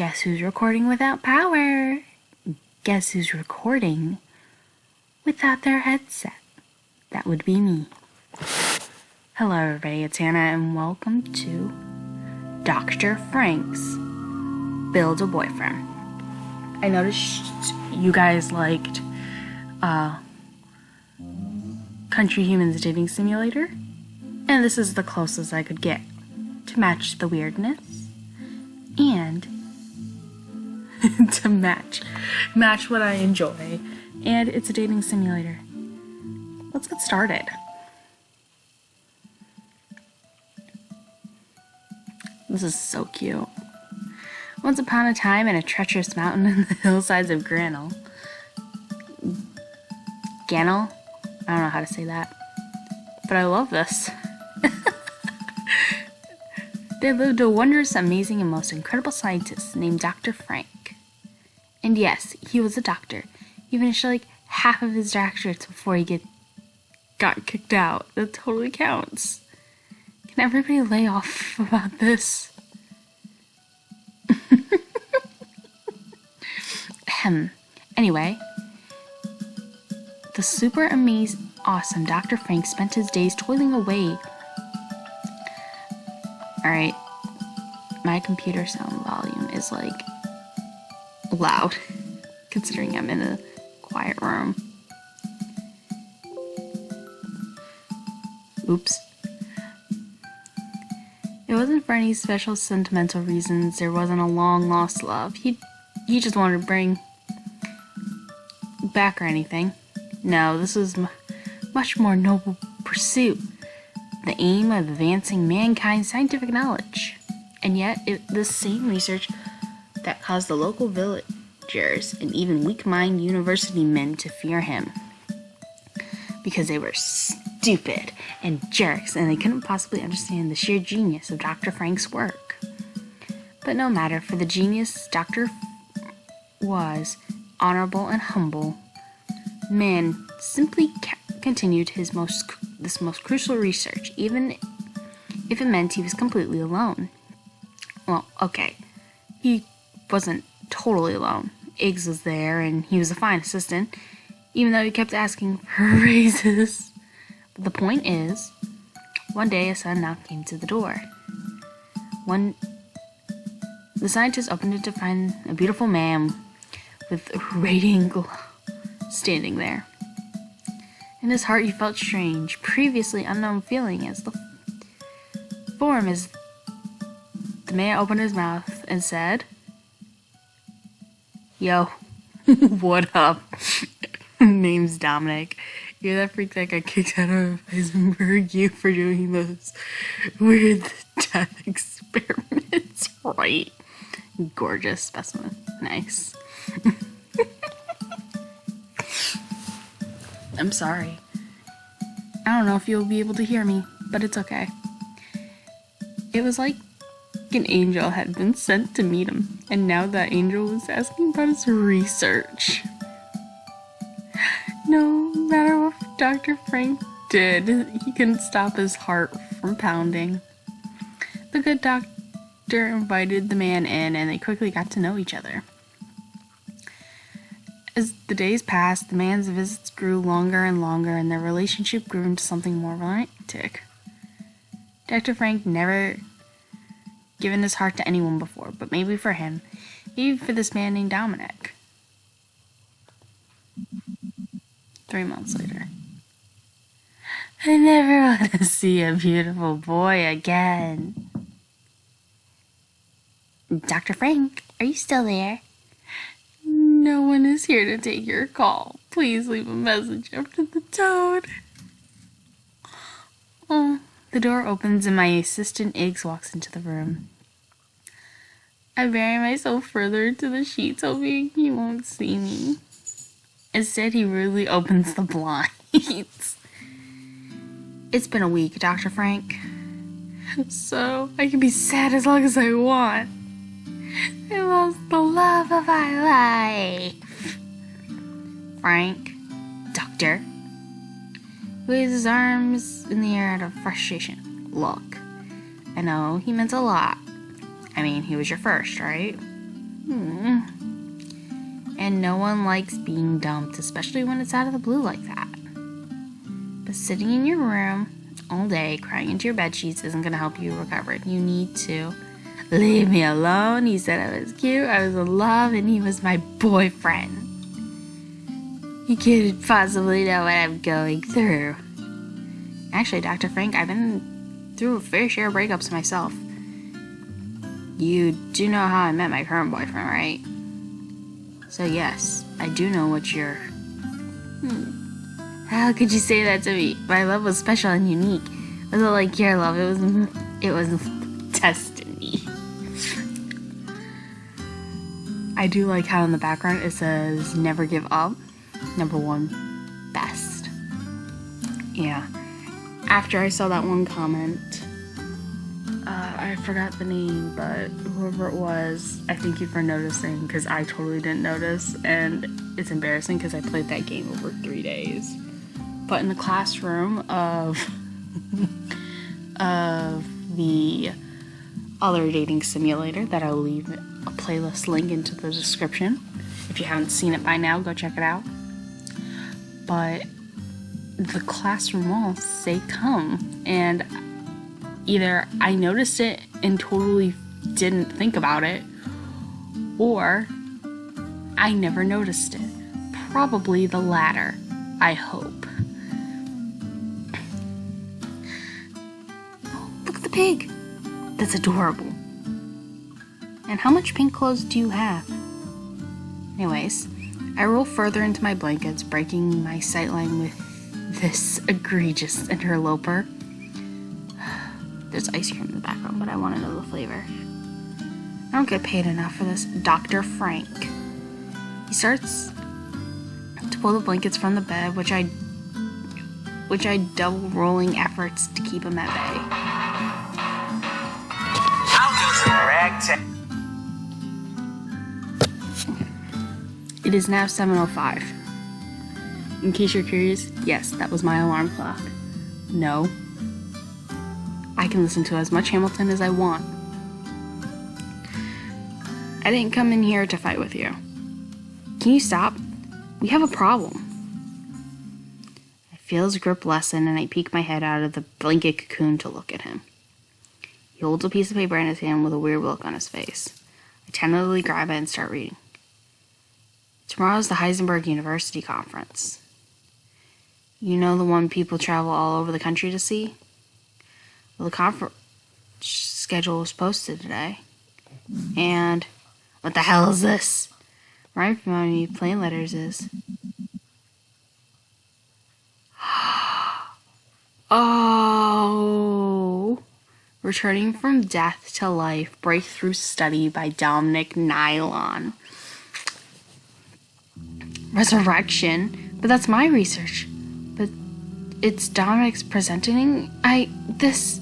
Guess who's recording without power? Guess who's recording without their headset? That would be me. Hello everybody, it's Hannah and welcome to Dr. Frank's Build a Boyfriend. I noticed you guys liked Country Humans Dating Simulator, and this is the closest I could get to match the weirdness and to match what I enjoy, and it's a dating simulator. Let's get started. This is so cute. Once upon a time in a treacherous mountain in the hillsides of Gannel. I don't know how to say that, but I love this. There lived a wondrous, amazing, and most incredible scientist named Dr. Frank. And yes, he was a doctor. He finished like half of his doctorates before he got kicked out. That totally counts. Can everybody lay off about this? Anyway, the super amazing, awesome Dr. Frank spent his days toiling away. Alright, my computer sound volume is like loud, considering I'm in a quiet room. Oops. It wasn't for any special sentimental reasons. There wasn't a long lost love. He just wanted to bring back or anything. No, this was much more noble pursuit. The aim of advancing mankind's scientific knowledge. And yet, this same research that caused the local villagers and even weak-minded university men to fear him. Because they were stupid and jerks, and they couldn't possibly understand the sheer genius of Dr. Frank's work. But no matter, for the genius Dr. was honorable and humble, man simply continued this most crucial research, even if it meant he was completely alone. Well, okay, he wasn't totally alone. Iggs was there, and he was a fine assistant, even though he kept asking for raises. But the point is, one day a sudden knock came to the door. The scientist opened it to find a beautiful man with a radiant glow standing there. In his heart he felt strange, previously unknown feeling as the form as the man opened his mouth and said, "Yo, what up? Name's Dominic. You're that freak that got kicked out of Heisenberg U for doing those weird death experiments, right? Gorgeous specimen. Nice." I'm sorry. I don't know if you'll be able to hear me, but it's okay. It was like an angel had been sent to meet him, and now that angel was asking about his research. No matter what Dr. Frank did, he couldn't stop his heart from pounding. The good doctor invited the man in, and they quickly got to know each other. As the days passed, the man's visits grew longer and longer, and their relationship grew into something more romantic. Dr. Frank never given his heart to anyone before, but maybe for him, maybe for this man named Dominic. 3 months later. I never want to see a beautiful boy again. Dr. Frank, are you still there? No one is here to take your call. Please leave a message after the tone. Oh, the door opens and my assistant Iggs walks into the room. I bury myself further into the sheets, hoping he won't see me. Instead, he rudely opens the blinds. It's been a week, Dr. Frank. So, I can be sad as long as I want. I lost the love of my life. Frank, doctor. He waves his arms in the air out of frustration. Look, I know he meant a lot. I mean, he was your first, right? And no one likes being dumped, especially when it's out of the blue like that. But sitting in your room all day crying into your bedsheets isn't going to help you recover. You need to leave me alone. He said I was cute, I was in love, and he was my boyfriend. He couldn't possibly know what I'm going through. Actually, Dr. Frank, I've been through a fair share of breakups myself. You do know how I met my current boyfriend, right? So yes, I do know what you're... How could you say that to me? My love was special and unique. It wasn't like your love, it was destiny. I do like how in the background it says, never give up, number one, best. Yeah. After I saw that one comment, I forgot the name, but whoever it was, I thank you for noticing, because I totally didn't notice, and it's embarrassing because I played that game over 3 days. But in the classroom of the other dating simulator that I'll leave a playlist link into the description. If you haven't seen it by now, go check it out. But the classroom walls say come, and either I noticed it and totally didn't think about it, or I never noticed it. Probably the latter, I hope. Oh, look at the pig. That's adorable. And how much pink clothes do you have? Anyways, I roll further into my blankets, breaking my sightline with this egregious interloper. There's ice cream in the background, but I want to know the flavor. I don't get paid enough for this. Dr. Frank. He starts to pull the blankets from the bed, which I double rolling efforts to keep him at bay. It is now 7:05. In case you're curious, yes, that was my alarm clock. No. I can listen to as much Hamilton as I want. I didn't come in here to fight with you. Can you stop? We have a problem. I feel his grip lessen and I peek my head out of the blanket cocoon to look at him. He holds a piece of paper in his hand with a weird look on his face. I tentatively grab it and start reading. Tomorrow's the Heisenberg University conference. You know, the one people travel all over the country to see? Well, the conference schedule was posted today. And what the hell is this? Right from how many plain letters is. Oh! Returning from Death to Life, Breakthrough Study by Dominic Nylon. Resurrection? But that's my research. But it's Dominic's presenting? This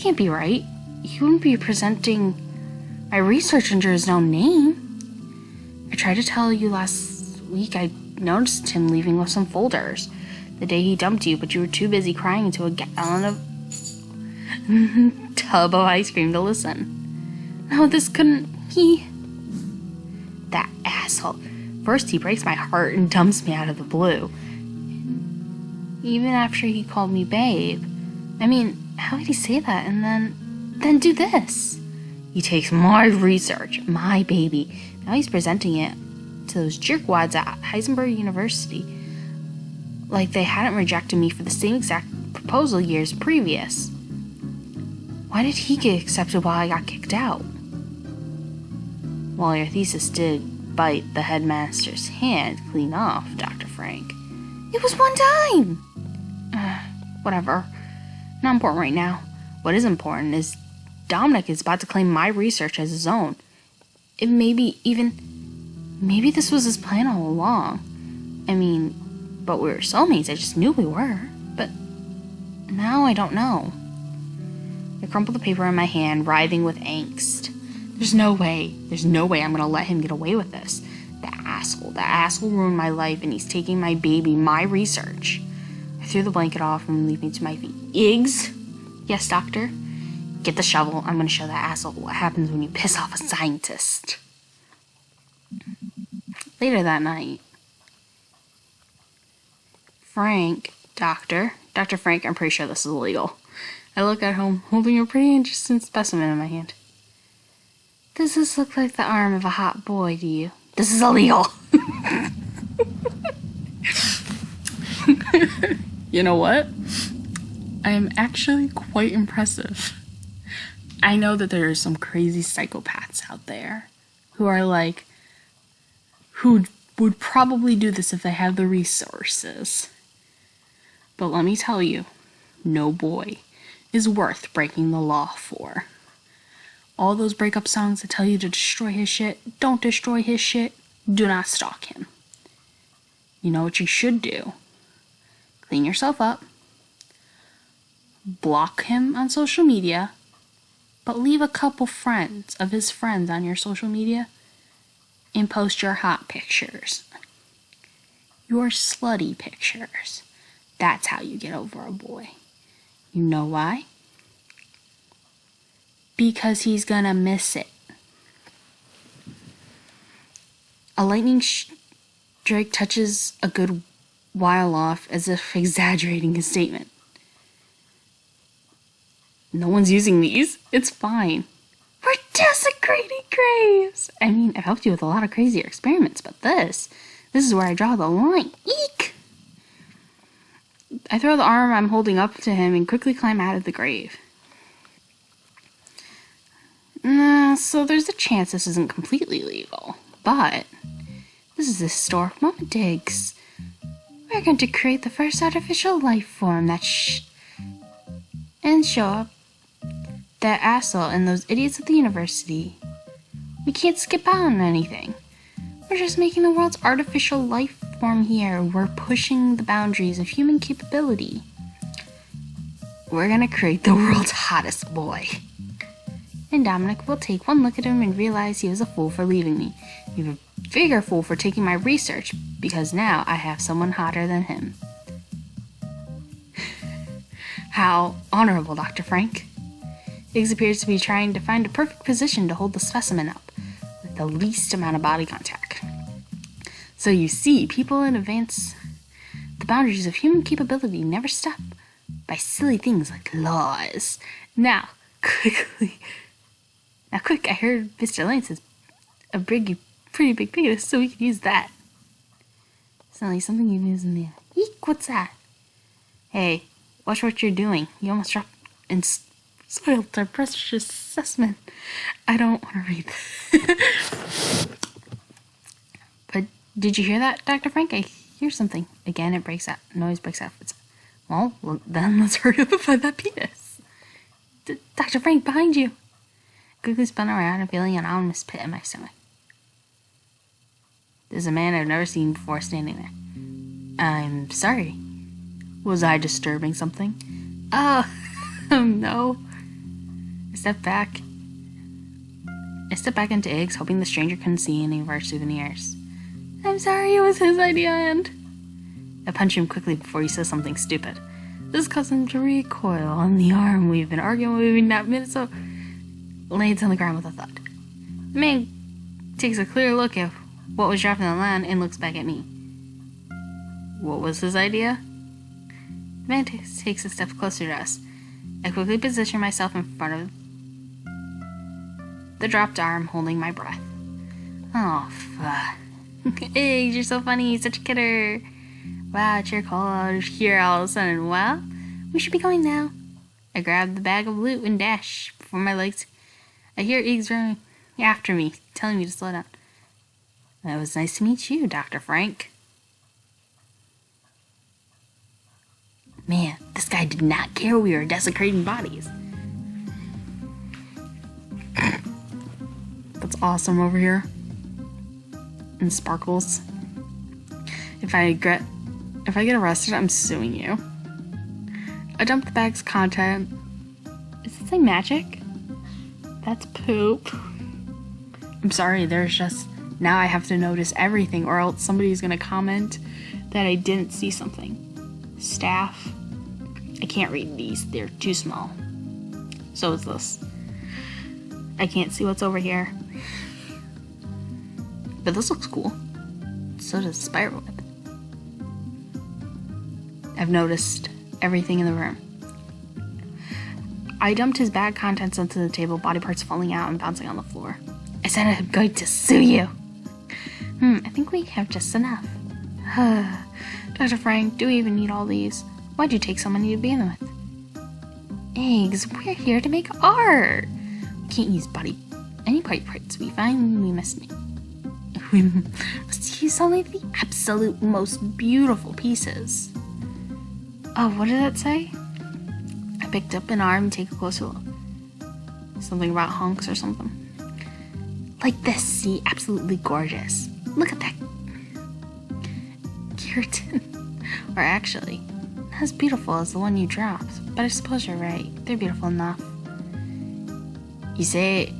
can't be right. He wouldn't be presenting my research under his own name. I tried to tell you last week I noticed him leaving with some folders the day he dumped you, but you were too busy crying into a gallon of tub of ice cream to listen. No, this couldn't... That asshole. First he breaks my heart and dumps me out of the blue. Even after he called me babe. I mean, how could he say that and then do this? He takes my research, my baby. Now he's presenting it to those jerkwads at Heisenberg University like they hadn't rejected me for the same exact proposal years previous. Why did he get accepted while I got kicked out? Well, your thesis did bite the headmaster's hand clean off, Dr. Frank. It was one time! Whatever. Not important right now. What is important is Dominic is about to claim my research as his own. Maybe this was his plan all along. I mean, but we were soulmates, I just knew we were. But now I don't know. I crumple the paper in my hand, writhing with angst. There's no way I'm gonna let him get away with this. That asshole ruined my life and he's taking my baby, my research. I threw the blanket off and leaped to my feet. Iggs? Yes, doctor? Get the shovel. I'm gonna show that asshole what happens when you piss off a scientist. Later that night, Dr. Frank, I'm pretty sure this is illegal. I look at him holding a pretty interesting specimen in my hand. Does this look like the arm of a hot boy to you? This is illegal. You know what? I am actually quite impressive. I know that there are some crazy psychopaths out there who would probably do this if they had the resources. But let me tell you, no boy is worth breaking the law for. All those breakup songs that tell you to destroy his shit, don't destroy his shit, do not stalk him. You know what you should do? Clean yourself up, block him on social media, but leave a couple friends of his friends on your social media and post your hot pictures. Your slutty pictures. That's how you get over a boy. You know why? Because he's gonna miss it. A lightning strike touches a good while off, as if exaggerating his statement. No one's using these. It's fine. We're desecrating graves. I mean, I've helped you with a lot of crazier experiments, but this is where I draw the line. Eek! I throw the arm I'm holding up to him and quickly climb out of the grave. So there's a chance this isn't completely legal, but this is a historic moment, Diggs. We're going to create the first artificial life form and show up that asshole and those idiots at the university. We can't skip out on anything. We're just making the world's artificial life form here. We're pushing the boundaries of human capability. We're gonna create the world's hottest boy. And Dominic will take one look at him and realize he was a fool for leaving me. Even a bigger fool for taking my research, because now I have someone hotter than him. How honorable, Dr. Frank. Diggs appears to be trying to find a perfect position to hold the specimen up, with the least amount of body contact. So you see, people in advance the boundaries of human capability never stop by silly things like laws. Now, quick, I heard Mr. Lance has a pretty big penis, so we could use that. Sounds like something you use in there. Eek, what's that? Hey, watch what you're doing. You almost dropped and spoiled our precious specimen. I don't want to read this. But did you hear that, Dr. Frank? I hear something. Again, it breaks out. Noise breaks out. Well, then let's hurry up and find that penis. Dr. Frank, behind you. I quickly spun around and feeling an ominous pit in my stomach. There's a man I've never seen before standing there. I'm sorry. Was I disturbing something? Oh, no. I stepped back into eggs, hoping the stranger couldn't see any of our souvenirs. I'm sorry, it was his idea, and I punch him quickly before he says something stupid. This caused him to recoil on the arm we've been arguing with in that minute, so lands on the ground with a thud. The man takes a clear look at what was dropped on the land and looks back at me. What was his idea? The man takes a step closer to us. I quickly position myself in front of the dropped arm, holding my breath. Oh, fuck. Hey, you're so funny, such a kidder. Wow, it's your call here all of a sudden. Well, we should be going now. I grab the bag of loot and dash before my legs. I hear Iggs running after me, telling me to slow down. It was nice to meet you, Dr. Frank. Man, this guy did not care we were desecrating bodies. That's awesome over here. And sparkles. If I get arrested, I'm suing you. I dumped the bag's content. Is it say magic? That's poop. I'm sorry, there's just... Now I have to notice everything, or else somebody's gonna comment that I didn't see something. Staff. I can't read these. They're too small. So is this. I can't see what's over here. But this looks cool. So does the spider web. I've noticed everything in the room. I dumped his bag contents onto the table, body parts falling out and bouncing on the floor. I said I'm going to sue you. I think we have just enough. Dr. Frank, do we even need all these? Why'd you take so many to begin with? Eggs, we're here to make art. We can't use any body parts we find. We must use only the absolute most beautiful pieces. Oh, what did that say? I picked up an arm and take a closer look. Something about hunks or something. Like this, see? Absolutely gorgeous. Look at that keratin. Or actually, not as beautiful as the one you dropped. But I suppose you're right. They're beautiful enough. You say it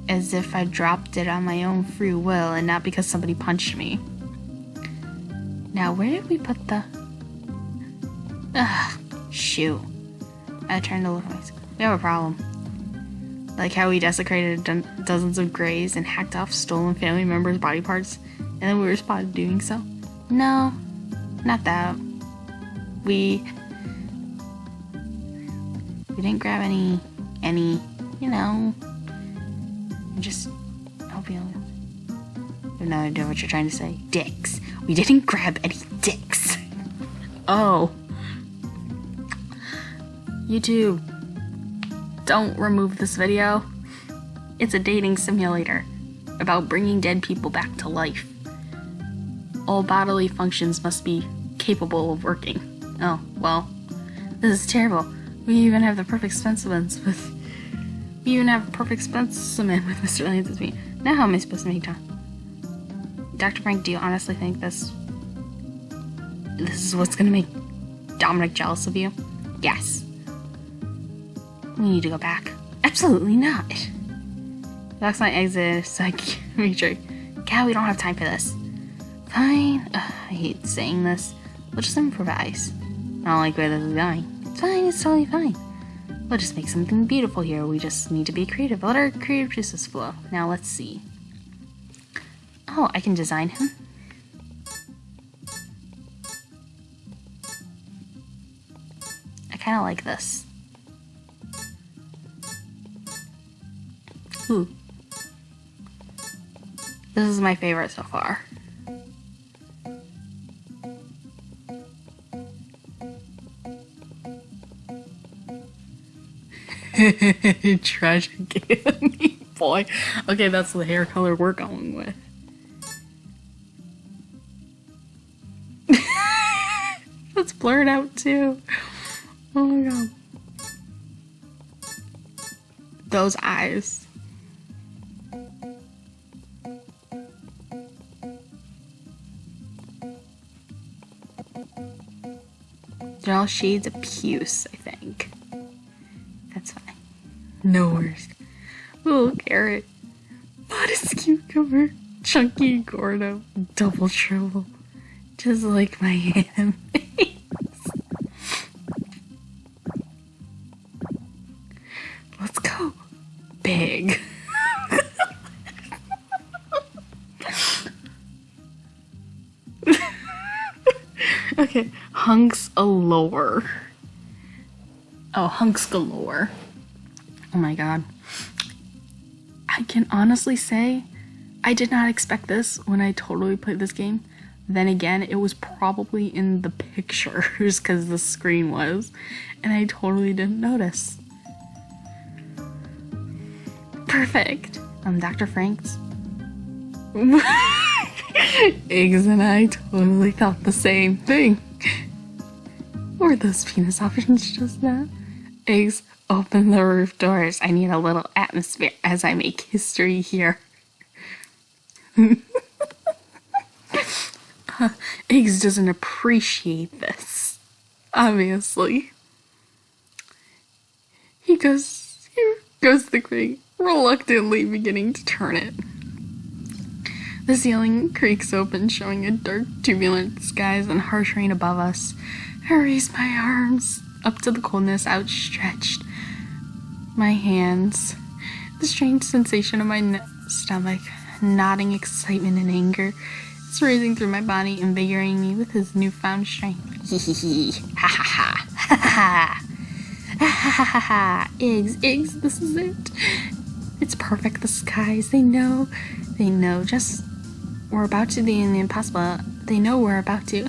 as if I dropped it on my own free will and not because somebody punched me. Now, where did we put the... Shoot. I turned to look at myself. We have a problem. Like how we desecrated dozens of graves and hacked off stolen family members' body parts, and then we were spotted doing so? No, not that. We didn't grab any, you know, just, hope you have no idea what you're trying to say. Dicks. We didn't grab any dicks. Oh. YouTube, don't remove this video. It's a dating simulator about bringing dead people back to life. All bodily functions must be capable of working. Oh, well, this is terrible. We even have the perfect specimen with Mr. Lyons as me. Now how am I supposed to make time? Dr. Frank, do you honestly think this is what's gonna make Dominic jealous of you? Yes. We need to go back. Absolutely not. That's my exit, so I can make sure. Cal, we don't have time for this. Fine. I hate saying this. We'll just improvise. I don't like where this is going. It's fine, it's totally fine. We'll just make something beautiful here. We just need to be creative. Let our creative juices flow. Now let's see. Oh, I can design him. I kind of like this. Ooh. This is my favorite so far. Tragic Annie boy. Okay, that's the hair color we're going with. Let's blur it out too. Oh my god. Those eyes. They're all shades of puce, I think. That's fine. No worries. Little carrot. Modest cucumber. Chunky Gordo. Double triple. Just like my hand. Let's go. Big. Okay, hunks galore. Oh, hunks galore. Oh my god. I can honestly say I did not expect this when I totally played this game. Then again, it was probably in the pictures because the screen was, and I totally didn't notice. Perfect. Dr. Frank's. Eggs and I totally thought the same thing. Were those penis options just now? Eggs, open the roof doors. I need a little atmosphere as I make history here. Eggs doesn't appreciate this, obviously. Here goes the crate, reluctantly beginning to turn it. The ceiling creaks open, showing a dark, turbulent skies and harsh rain above us. I raise my arms up to the coldness, outstretched my hands. The strange sensation of my stomach, nodding excitement and anger, It's racing through my body, invigorating me with his newfound strength. Hee hee hee. Ha ha ha. Ha ha ha. Ha ha ha ha. Iggs, this is it. It's perfect, the skies. They know. Just, we're about to be in the impossible. They know we're about to.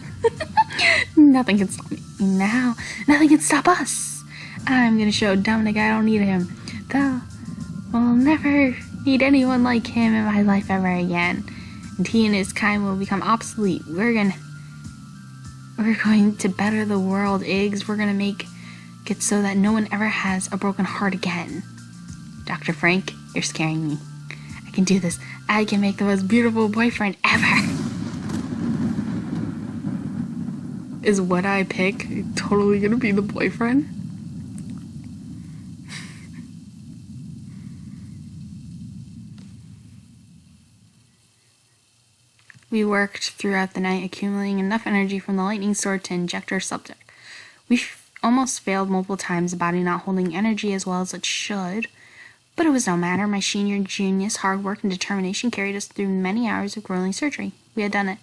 Nothing can stop me now. Nothing can stop us. I'm gonna show Dominic I don't need him. Though, I'll never need anyone like him in my life ever again. And he and his kind will become obsolete. We're going to better the world, Iggs. We're gonna make it so that no one ever has a broken heart again. Dr. Frank, you're scaring me. I can do this. I can make the most beautiful boyfriend ever. Is what I pick totally gonna be the boyfriend? We worked throughout the night, accumulating enough energy from the lightning sword to inject our subject. We almost failed multiple times, the body not holding energy as well as it should. But it was no matter. My senior genius, hard work, and determination carried us through many hours of grueling surgery. We had done it.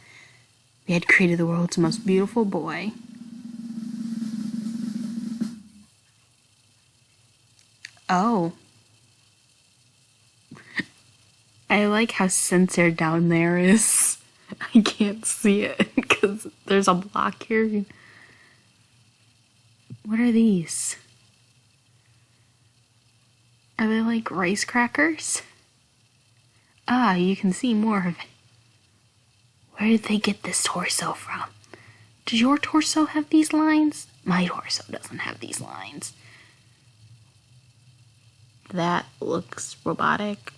We had created the world's most beautiful boy. Oh. I like how censored down there is. I can't see it because there's a block here. What are these? Are they like rice crackers? Ah, you can see more of it. Where did they get this torso from? Does your torso have these lines? My torso doesn't have these lines. That looks robotic.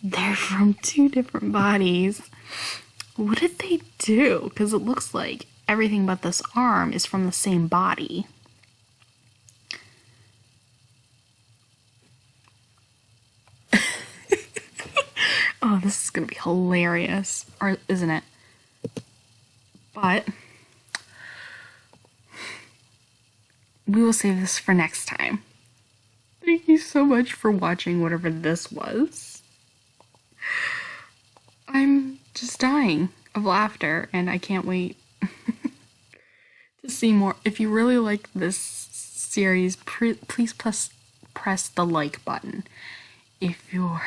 They're from two different bodies. What did they do? Because it looks like everything but this arm is from the same body. Oh, this is going to be hilarious. Or isn't it? But we will save this for next time. Thank you so much for watching whatever this was. I'm just dying of laughter, and I can't wait to see more. If you really like this series, please press the like button. If you're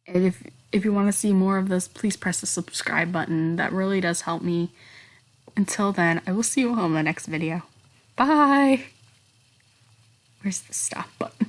and if you want to see more of this, please press the subscribe button. That really does help me. Until then, I will see you all in the next video. Bye! Where's the stop button?